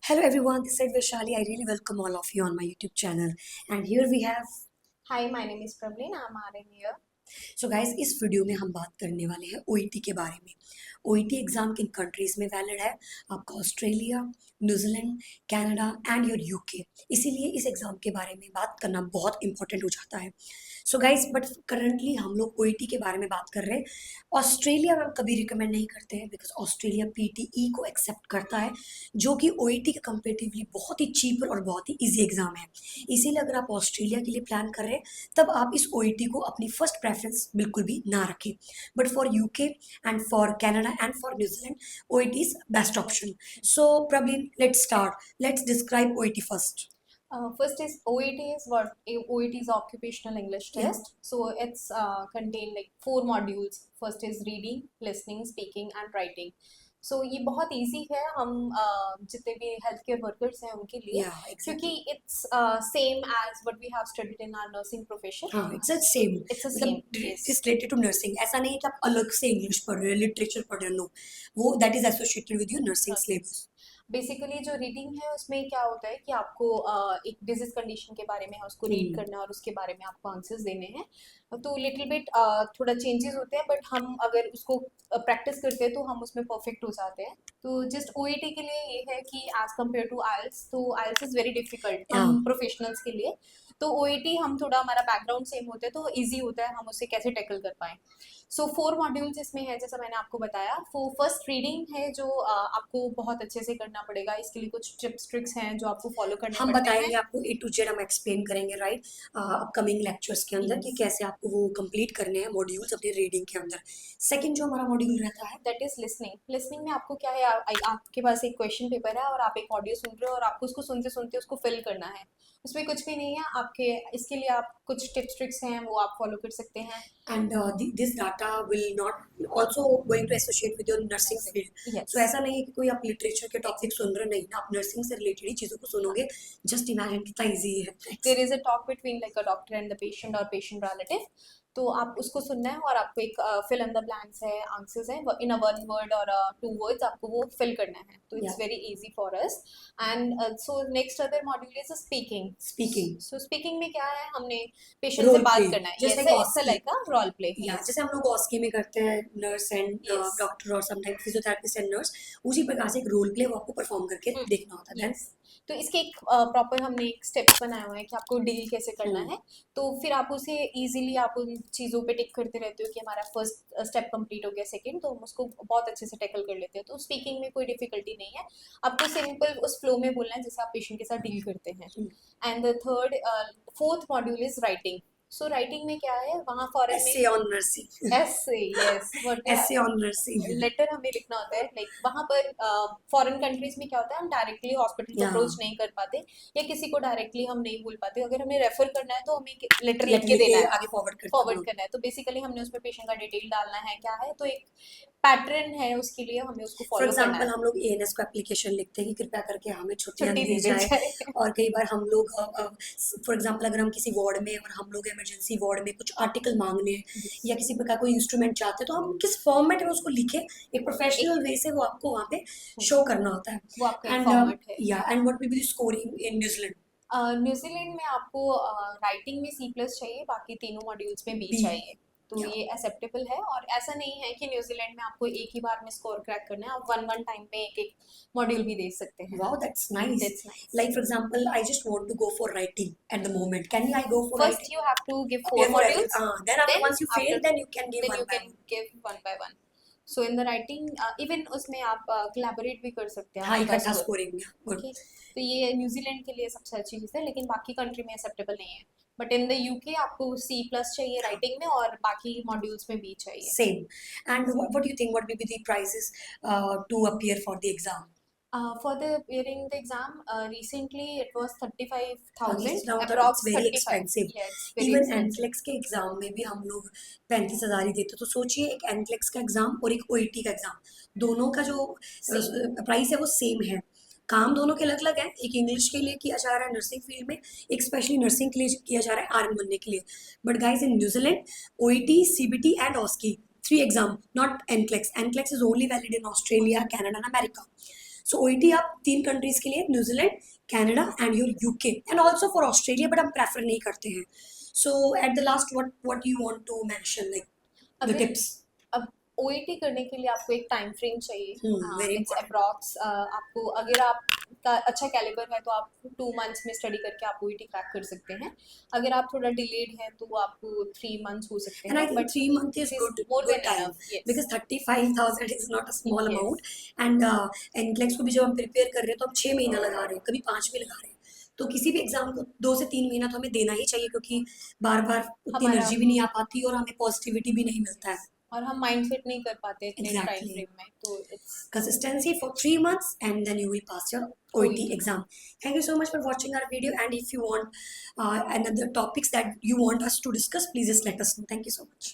Hello everyone, this is Vaishali. I really welcome all of you on my YouTube channel. And here we have Hi, my name is Praveen. I'm RN here. So guys इस video में हम बात करने वाले हैं OET के बारे में। ओईटी एग्ज़ाम किन कंट्रीज़ में वैलिड है? आपका Australia, New Zealand, Canada and your UK. इसीलिए इस एग्ज़ाम के बारे में बात करना बहुत इंपॉर्टेंट हो जाता है। सो गाइस बट करंटली हम लोग ओईटी के बारे में बात कर रहे हैं। ऑस्ट्रेलिया में हम कभी रिकमेंड नहीं करते हैं बिकॉज ऑस्ट्रेलिया पीटीई को एक्सेप्ट करता है, जो कि ओईटी के कंपेरेटिवली बहुत ही चीपर और बहुत ही ईजी एग्ज़ाम है। इसीलिए अगर आप ऑस्ट्रेलिया के लिए प्लान कर रहे हैं तब आप इस ओईटी को अपनी फर्स्ट प्रेफरेंस बिल्कुल भी ना रखें। But for UK and for Canada and for New Zealand OET is best option. So Praveen, let's start. Let's describe OET first. First is OET is what OET is occupational English या test. So it's contain like 4 modules. First is reading, listening, speaking and writing. So ये बहुत easy है हम जितने भी health care workers हैं उनके लिए, या क्योंकि exactly. it's same as what we have studied in our nursing profession. हाँ, इट्स सेम। It's the मतलब same. It Yes. Is related to nursing. ऐसा नहीं है कि आप अलग से इंग्लिश पढ़ रहे हो, लिटरेचर पढ़ रहे हो। नो, वो that is associated with your nursing syllabus. Basically जो रीडिंग है उसमें क्या होता है कि आपको एक डिजीज कंडीशन के बारे में है उसको रीड करना है और उसके बारे में आपको आंसर्स देने हैं। तो लिटिल बिट थोड़ा चेंजेस होते हैं, बट हम अगर उसको प्रैक्टिस करते हैं तो हम उसमें परफेक्ट हो जाते हैं। तो जस्ट ओईटी के लिए ये है कि एज कम्पेयर टू आइल्स, तो आइल्स इज़ वेरी डिफिकल्ट हाँ, हम प्रोफेशनल्स के लिए। तो ओईटी हम थोड़ा हमारा बैकग्राउंड सेम होता है तो ईजी होता है हम उसे कैसे टैकल कर पाएँ। सो 4 मॉड्यूल्स इसमें है जैसा मैंने आपको बताया। फर्स्ट रीडिंग है जो आपको बहुत अच्छे से करना पड़ेगा। इसके लिए कुछ टिप्स ट्रिक्स हैं जो आपको फॉलो करने हम पड़ते हैं। बताएंगे आपको ए टू जेड, हम एक्सप्लेन करेंगे राइट अपकमिंग लेक्चर्स के अंदर कि यस, कैसे आपको वो कंप्लीट करने हैं मॉड्यूल्स अपने रीडिंग के अंदर। सेकंड जो हमारा मॉड्यूल रहता है, दैट इज लिसनिंग। लिसनिंग में आपको क्या है, आपके पास एक क्वेश्चन पेपर है और आप एक ऑडियो सुन रहे हो और आपको उसको सुनते सुनते उसको फिल करना है। उसमें कुछ भी नहीं है आपके। इसके लिए आप कुछ टिप्स ट्रिक्स हैं वो आप फॉलो कर सकते हैं। And this data will not also going to associate with your nursing field. Yes, so ऐसा नहीं है कि कोई आप लिटरेचर के टॉपिक सुन रहे हो, नहीं, आप नर्सिंग से रिलेटेड ही चीज़ों को सुनोगे। जस्ट इमेजिन कितना ईजी है। There is a talk between like a doctor and the patient और पेशेंट रिलेटिव। तो आप उसको सुनना है और आपको एक फिल इन द ब्लैंक्स है, आंसर्स है इन अ 1 वर्ड और 2 वर्ड्स आपको वो फिल करना है। तो या it's very easy for us. And so next other module is speaking. Speaking, so speaking में क्या है, हमने पेशेंट से रोल प्ले, बात करना है। Just yes, like it's OSCE. Like a role play. या यस, जैसे हम लोग ऑस्की में करते हैं, नर्स एंड यस, डॉक्टर और समटाइम्स फिजियोथेरेपिस्ट एंड नर्स, उसी प्रकार से एक रोल प्ले वो आपको परफॉर्म करके देखना होता है। यस। तो इसके एक प्रॉपर हमने एक स्टेप्स बनाए हुए हैं कि आपको डील कैसे करना देन है। तो फिर आप उसे इजीली आप उन चीज़ों पे टिक करते रहते हो कि हमारा फर्स्ट स्टेप कंप्लीट हो गया, सेकंड, तो हम उसको बहुत अच्छे से टैकल कर लेते हैं। तो स्पीकिंग में कोई डिफिकल्टी नहीं है। आपको सिंपल उस फ्लो में बोलना है जैसे आप पेशेंट के साथ डील करते हैं। And the third fourth module is writing. So writing में क्या है, वहाँ फॉरेन में essay on nursing. ऐसे, yes, what essay on nursing. Letter हमें लिखना होता है। लाइक वहाँ पर फॉरेन कंट्रीज में क्या होता है, हम डायरेक्टली हॉस्पिटल को Yeah, अप्रोच नहीं कर पाते या किसी को डायरेक्टली हम नहीं बोल पाते। अगर हमें रेफर करना है तो हमें लेटर लिख लेटर के लिख देना के है, आगे फॉरवर्ड करते हैं। फॉरवर्ड करना है। तो बेसिकली हमने उसमें पेशेंट का डिटेल डालना है क्या है, तो एक पैटर्न है उसके लिए हमें उसको फॉर फॉलो करना एग्जाम्पल है। हम लोग एएनएस को एप्लीकेशन लिखते हैं कि कृपया करके हमें छुट्टियां छुट्टी दी दे दी जाए। जाए। और कई बार हम लोग फॉर एग्जाम्पल अगर हम किसी वार्ड में और हम लोग इमरजेंसी वार्ड में कुछ आर्टिकल मांगने हैं या किसी प्रकार कोई इंस्ट्रूमेंट चाहते हैं, तो हम किस फॉर्मेट में उसको लिखे, एक एक, प्रोफेशनल वे से वो आपको वहाँ पे शो करना होता है। वो आपका एक एंड फॉर्मेट है। या and what will be the scoring in New Zealand? New Zealand में आपको राइटिंग में सी प्लस चाहिए, बाकी तीनों मॉड्यूल्स में बी बी। चाहिए। तो या ये एक्सेप्टेबल है। और ऐसा नहीं है कि न्यूजीलैंड में आपको एक ही बार में स्कोर क्रैक करना है, आप वन वन टाइम में एक एक मॉड्यूल भी दे सकते हैं। wow, that's nice. That's nice. Like for example, I just want to go for writing at the moment. Can I go for first writing? You have to give Appear four for every modules, then after then once you fail, after then you can give then one you by can one. Give one by one. So in the writing even उसमें आप collaborate भी कर सकते हैं हाँ, आपका इकट्ठा score. Scoring. Good. Okay, तो ये न्यूजीलैंड के लिए सबसे अच्छी चीज़ है, लेकिन बाकी कंट्री में एक्सेप्टेबल नहीं है। बट इन द यूके आपको सी प्लस चाहिए राइटिंग में और बाकी मॉड्यूल्स में बी चाहिए। Same. And what do you think? What will be the prices to appear for the exam? For the appearing the exam, recently it was Again, 35,000, now that it's approx very 35. expensive. Yeah, it's very even expensive. NCLEX के exam में भी हम लोग 35,000 ही देते, तो सोचिए एक NCLEX का एग्जाम और एक ओईटी का एग्जाम, दोनों का जो Same. प्राइस है वो सेम है। काम दोनों के अलग अलग है, एक इंग्लिश के लिए किया जा रहा है नर्सिंग फील्ड में, एक स्पेशली नर्सिंग के लिए किया जा रहा है आर्मी बनने के लिए। But guys in New Zealand OET, CBT and OSCE, 3 exam, not NCLEX. NCLEX is only valid in Australia, Canada and America. So OET आप 3 कंट्रीज के लिए, New Zealand, Canada and your UK, and also for Australia, but हम prefer नहीं करते हैं. So at the last what you want to mention, like the अगर tips. अब OET करने के लिए आपको एक टाइम फ्रेम चाहिए. Very it's important. अप्रॉक्स आपको, अगर आपका अच्छा कैलिबर है तो आप 2 मंथ्स में स्टडी करके आप ओईटी क्रैक कर सकते हैं. अगर आप थोड़ा डिलेड है तो आपको 3 मंथ्स हो सकते And I हैं, think but 3 months is this is good more good than time, enough. Yes. because 35,000 is not a small yes. amount. And NCLEX को भी जब हम प्रिपेयर कर रहे हैं तो हम 6 महीना लगा रहे हैं, कभी 5 भी लगा रहे हैं. तो किसी भी एग्जाम को 2 से 3 महीना तो हमें देना ही चाहिए, क्योंकि बार बार उतनी हमारा एनर्जी भी नहीं आ पाती और हमें पॉजिटिविटी भी नहीं मिलता है. और हम माइंड सेट नहीं कर पाते इतने टाइम Exactly. फ्रेम में, तो it's Consistency for 3 months and then you will pass your OET OET. exam. Thank you so much for watching our video, and if you want another topics that you want us to discuss, please just let us know. Thank you so much.